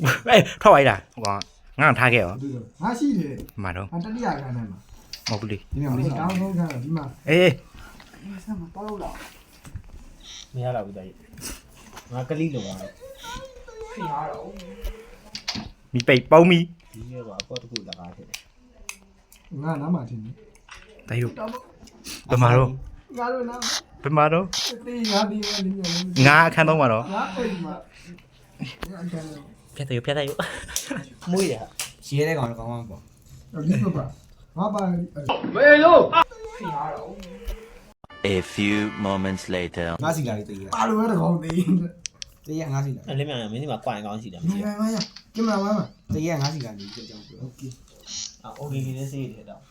ထွက်သွားတာဟိုငါထားခဲ့ရော ငါရှိတယ် မှာတော့ အတတိယခန်းထဲမှာ မဟုတ်ဘူးလေ ဒီမှာမင်းတောင်းဆုံးခန်းဒီမှာ အေး ဆမ်းမတော့လို့လား မရတော့ဘူးတိုက်ငါကလိလိုပါ ဖိရတော့ မိပိတ်ပေါင်းမီ ဒီရဲပါပေါ့တခုလကားဖြစ်တယ် ငါနားမှာထင်တယ် တိုင်တို့ဘယ်မှာတော့ ငါတို့နား ဘယ်မှာတော့ တေးငါဒီမှာလင်းနေ ငါအခန်းသုံးမှာတော့ ငါအဲ့ဒီမှာအခန်း ဖြတ်တယ်ဖြတ်တယ် မွေးတယ် ရဲတဲ့ကောင်ကောင်းမှာပေါ့ ဒီမှာပါငါပါ မေလို့ ဖိရတော့ A few moments later. ငါစီလာလေးတည်ရ ပါလို့ရတဲ့ကောင်တေး တည်ရငါစီလာ အဲ့လေးမြန်မင်းဒီမှာကွိုင်ကောင်းရှိတယ်မ မ သိ င်းမရကင်မရာမန် တည်ရငါစီလာလေးကြောက်ပြော โอเค ဘူးโอเคကြီးတဲ့ဆေးတယ်တော့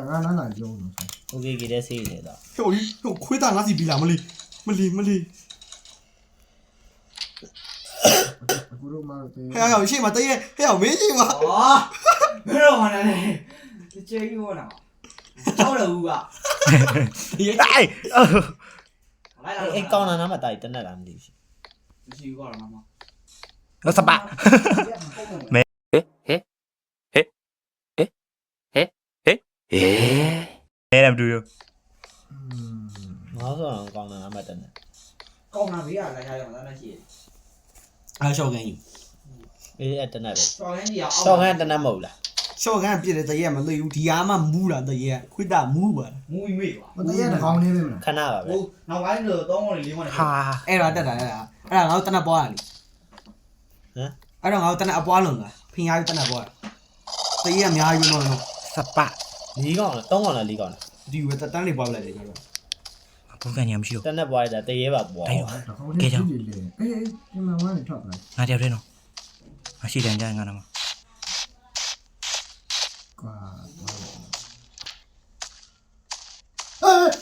ငါနားနာကြုံလို့ โอเคကြီးတဲ့ဆေးတယ်တော့ ဟိုလေးဟိုခွေးသားငါစီပြီလားမလီအခုတော့မတေး ဟဲ့ဟဲ့ရှေ့မှာတည်ရဟဲ့မင်းရှေ့မှာ ဟာဘယ်တော့မှလည်းဒီကျေးပြောတာကြောက်တယ်ဦးက အေး လိုက်လာ အဲ့ကောင်းလာနားမှာတိုက်တက်နေလားမသိဘူး မရှိဘူးကတော့မမ ဟောစပါမဲဟဲအဲ့ဒါမတူရော ငါဆိုတော့ကောင်းလာနားမှာတက်နေ ကောင်းတာဘေးကလာရအောင်လားရှိတယ် အားရှော့ကန်ယူ အေးအဲ့တက်နေပဲ တော်ရင်းကြီးအောင် ရှော့ခန်းတက်နေမဟုတ်လား ရှော့ကန်ပြည့်တယ်တည်ရမသိဘူးဒီအားမှမူးတာတည်ရခွေးသားမူးပါ မူးမိပါ မတေးရတဲ့ကောင်နေပဲမလား ခဏပါပဲ ဟိုနောက်ပိုင်းလို့3ခေါက်4ခေါက် ဟာ အဲ့တော့တက်တာအဲ့ဒါငါတို့တနက်ပွားရလေအဲ့တော့ငါတို့တနက်အပွားလုံးလားဖင်ရပြီးတနက်ပွားတည်ရအများကြီးပဲနော် စပါ ၄កောင်းလား3កောင်းလား4កောင်းလား ဒီဝက်တန်းလေးပွားပလိုက်တယ်ကျတော့ ဘုံကန်ညာမရှိတော့ တက်နေပွားရတာတရေပါပွား ကောင်နေကြည့်လေအေးကင်မရာမန်ထွက်လာ ငါတယောက်တည်းနော်ငါရှိတယ်ကြာငါနာမှာ ကွာ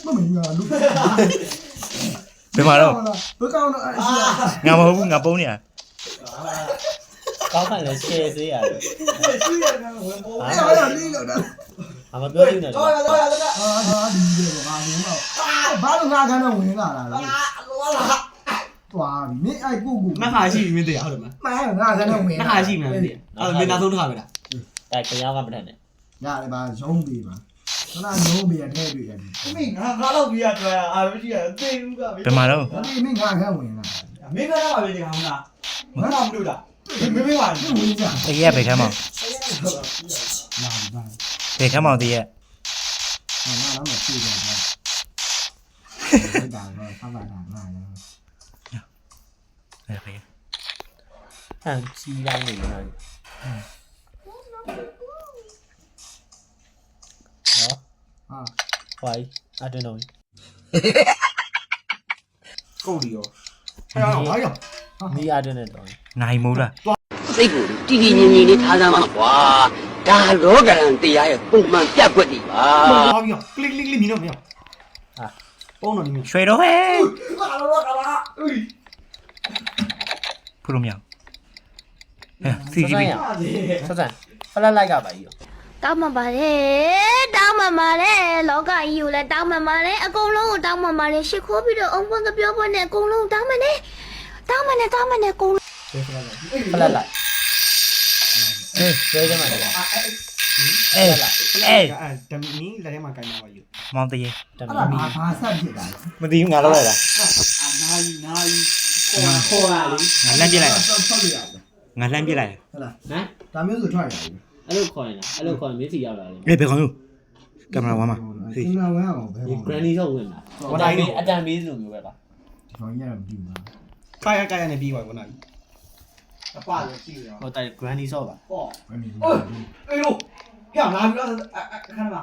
မမင်းကလူ ဘယ်မှာတော့ ဘယ်ကောင်တော့အရှိ ငါမဟုတ်ဘူးငါပုံးနေရ ကောင်းခံလဲရှယ်ဆေးရတယ် ရှိရတယ်ဝင်ပေါ် အဲ့ဒါလေးလို့တော့ အမပြောသေးတယ် တော်ရတော်ရတော်ရ အာဒီလေဘာလို့မဘာလို့ငါကတော့ဝင်လာတာလဲ လောလာ တွားမင်းအဲ့ကိုကို နှက်ခါရှိပြီမင်းတည်ဟုတ်တယ်မ မငါကတော့ဝင် နှက်ခါရှိမှမသိအဲ့မင်းနောက်ဆုံးတစ်ခါပဲလား တိုက်ကြောင်ကမထက်နဲ့ ရတယ်ပါရုံးပြီပါခဏရုံးပြီအထဲတွေ့ရတယ် မင်းငါတော့ပြီးရတော်ရအာမရှိရသိဘူးက ဘယ်မှာတော့ ဒီမင်းငါကဝင်လာ မင်းကတော့ပဲဒီကောင်လားမတော့မလို့လားမင်းမင်းပါ ဝင်ကြ တရက်ဘယ်ခမ်းမ လာပါ ဘယ်ခမ်းမတရက် ငါတော့မကြည့်ကြဘူးဒါတော့ဆက်ပါတာငါလည်း အဲ့ဖေး ဟန်ချီတိုင်းနေနေနော်ဟာ ဟွိုင်းအတွင်တော့ ကုတ်လီရောဟဲ့ဟာရော မီးအတွင်နဲ့တော့ နိုင်မိုးလား စိတ်ကိုတည်တည်ငြိမ်ငြိမ်လေးထားစမ်းပါကွာဒါလောကရန်တရားရဲ့ပုံမှန်ပြတ်ကွက်တွေပါ ဟာပြီးကလစ်လစ်မီနော်မင်းဟာပုံတော့မင်း ရွှေတော့ဟဲ့ လာတော့ကလာအေး ဖုလို့မရဟဲ့စီကြီး ဆက်ဆံဖလက်လိုက်ကပါကြီး တောင်းမှပါတယ်တောင်းမှပါတယ်လောကကြီးကိုလည်းတောင်းမှပါတယ်အကုန်လုံးကိုတောင်းမှပါတယ်ရှ िख ိုးပြီးတော့အုံပွန်သပြောပွန်နဲ့အကုန်လုံးတောင်းမှနဲ့တောင်းမှနဲ့တောင်းမှနဲ့ကုန် ဖလက်လိုက်အေးဆွဲကြမှာလေ အေးအေး ဓမီလက်ထဲမှာကင်မှာပါယူ မောင်တရေ တ အဲ့ မီ ဒါ မီ ဘာဆက်ဖြစ်တာလဲ မသိဘူးငါလောက်လိုက်တာ နာယီခေါ်လာလေ ငါလန့်ပြလိုက်တာ ဆောက်ရရတယ် ငါလန့်ပြလိုက် ဟုတ်လား ဟမ် ဒါမျိုးဆိုထွက်ရတယ် အဲ့လိုခေါ်ရင်လားအဲ့လိုခေါ်ရင်မင်းစီရောက်လာတယ် အေးဘယ်ကောင်ယူကင်မရာဝမ်းမှာ ကင်မရာဝင်အောင်ဘယ် ဒီ မှာ granny တော့ဝင်လာအတန်မေးလိုမျိုးပဲပါ ခေါင်းရမကြည့်ပါ ကာယနဲ့ပြီးပါဘောနာ အပလည်းရှိတယ် ဟိုတိုက် granny ဆော့ပါ ဟော ဘယ်နည်း အေးလို့ဟဲ့လာပြီးတော့ခဏလာ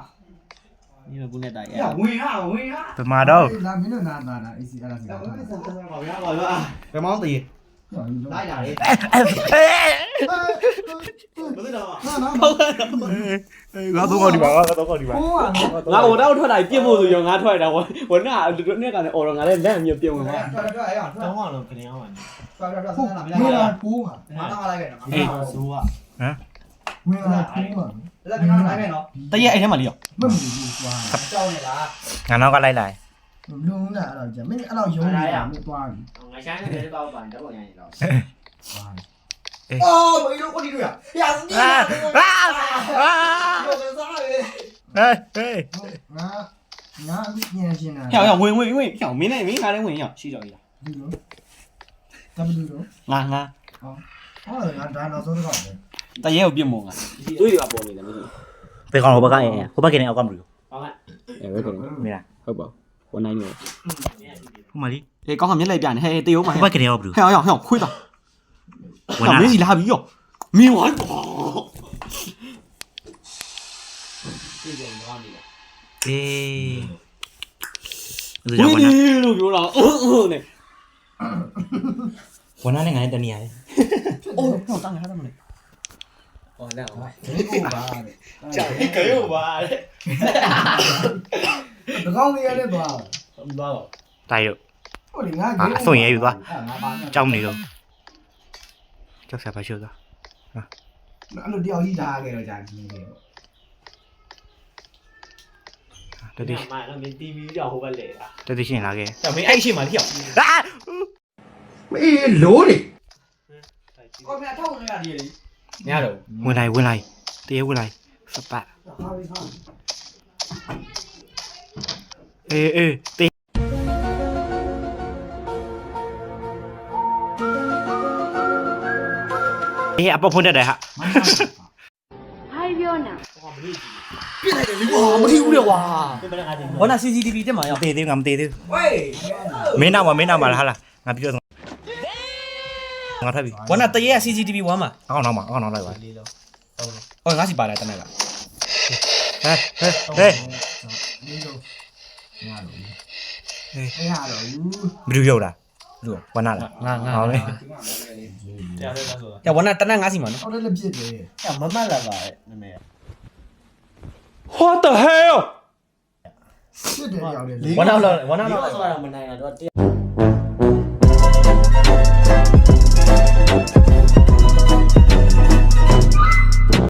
ဒီမဘူးနဲ့တိုက်ရ ဟဲ့ဝင်ဟာဝင်ဟာ ဘယ်မှာတော့ လာမင်းတို့နာတာအေးစီအဲ့ဒါစီ တော့ လာ မင်းစံစံပါဗျာပါဗျာ ဘယ်မောင်းတည် လိုက်လာလေ အေး ဘယ်တော့ နာနာ ငါတော့ကောက်ဒီပါငါတော့ကောက်ဒီပါ ဟိုးက ငါဟိုတော့ထွက်လာပြစ်ဖို့ဆိုရောငါထွက်တာဟိုနဲ့နဲ့ကလည်းအော်တော့ငါလည်းလက်အမြပြစ်ဝင်သွား တော်တော်ရအောင်တော် တောင်းအောင်လို့ခရင်အောင်ပါ တော်ဆန်းလာမ ဝင် လား လာပိုးဟာ ငါတော့လိုက်ခဲ့နော် အေးဇိုးက ဝင်လာပိုးဟာ လက်ကတော့လိုက်ခဲ့နော် တည့်ရဲ့အဲ့ထဲမှာလီရော မမီဘူးကွာ ကြောက်နေလား ငါနောက်ကလိုက်လိုက် လုံးလာအဲ့တော့ကြာမင်းအဲ့တော့ယုံနေတာမင်းသွားပြီ ငါဆိုင်နဲ့လည်းပေါ့ပါတော့ပေါ်ရရင်တော့ အော်မင်းတို့ကိုဒီတို့ရရစတီး အာအာအာ တော့ကစားလေ ဟေး ငါအခုပြန်ရှင်းတာ ဟဲ့ဝင်ဟဲ့မင်းနဲ့မင်းငါလည်းဝင်ရရှိကြော်ကြီး ဒီလိုတမလူတော့ ငါ ဟောငါဒါတော့ဆုံးတော့တယ် တရဲကိုပြစ်မောငါတွေးရပေါ်နေတယ်မင်း ဘယ်ကောင်ဟိုဘက်ကဟိုဘက်ကနေအောက်ကမလို့ ဟုတ်ကဲ့အဲဘယ်လို မင်းလား ဟုတ်ပါဝန်နိုင်နေ ဟိုမလေး ဟေးကောင်းကမျက်လိုက်ပြနေဟဲ့တေးဦးမှာ ဟိုဘက်ကနေအောက်မလို့ ဟဲ့ခွေးတာ ဝင်လာ မင်းကြီးလာပြီရောမင်းဝိုင်းပါ အေးဒီ ဝ ကြောင့် င်း ဝင်လာ နေလို့ပြောတာနဲ့ ဝင်လာနဲ့ငါနဲ့တနေရတယ် အိုးဟောတန်းရတာမလဲဟောလက်အောင် ဒီကိုပါတဲ့ ကြာပြီကြရောပါတဲ့ တကောင်းလေးရတဲ့သွား သွားတော့ တိုက်တော့ ဟုတ်လေငါ အဆွန်ရဲယူသွား ငါပါ ကြောက်နေတော့ကြောက်စားပါရှိုးသွား အဲ့လိုတယောက်ကြီးထားခဲ့တော့ကြာကြီးနေတော့ တတိ မင်း TV ကြောက်ဟိုဘက်လေတာ တတိရှင်းလာခဲ့ ဒါမင်းအဲ့ရှိမှလျှောက် အာ အေးလို့လေ ကိုမြတ်ထောက်နေရတယ်လေ ညတော့ ဝင်လိုက်တရေဝင်လိုက်စပတ်အေးတေးအေးအပေါ်ဖွင့်တတ်တယ်ဟာ မထီဘူးလေကွာဘောနာ CCTV တက်မှာရော တေးသေးငါမတေးသေး ဝေး မင်းနောက်မှာဟာလားငါပြောငါထပ်ပြီ ဘောနာတရေ CCTV ဝမ်းမှာ အောက်နောက်လိုက်ပါ ဟောငါစီပါလာတနက်က ဟဲ့ ဒီလိုငါလို့အေးရတော့ယူ ဘယ်လိုရောက်တာဝနာလား ငါ ဟောလေ ရဘောနာတနက်ငါစီမှာနော် ဟောလည်းပြစ်တယ် ရမမလာပါရဲ့နာမည် What the hell ပြစ်တယ်ရောက်တယ် ဘောနာတော့ ဆိုတာမနိုင်တော့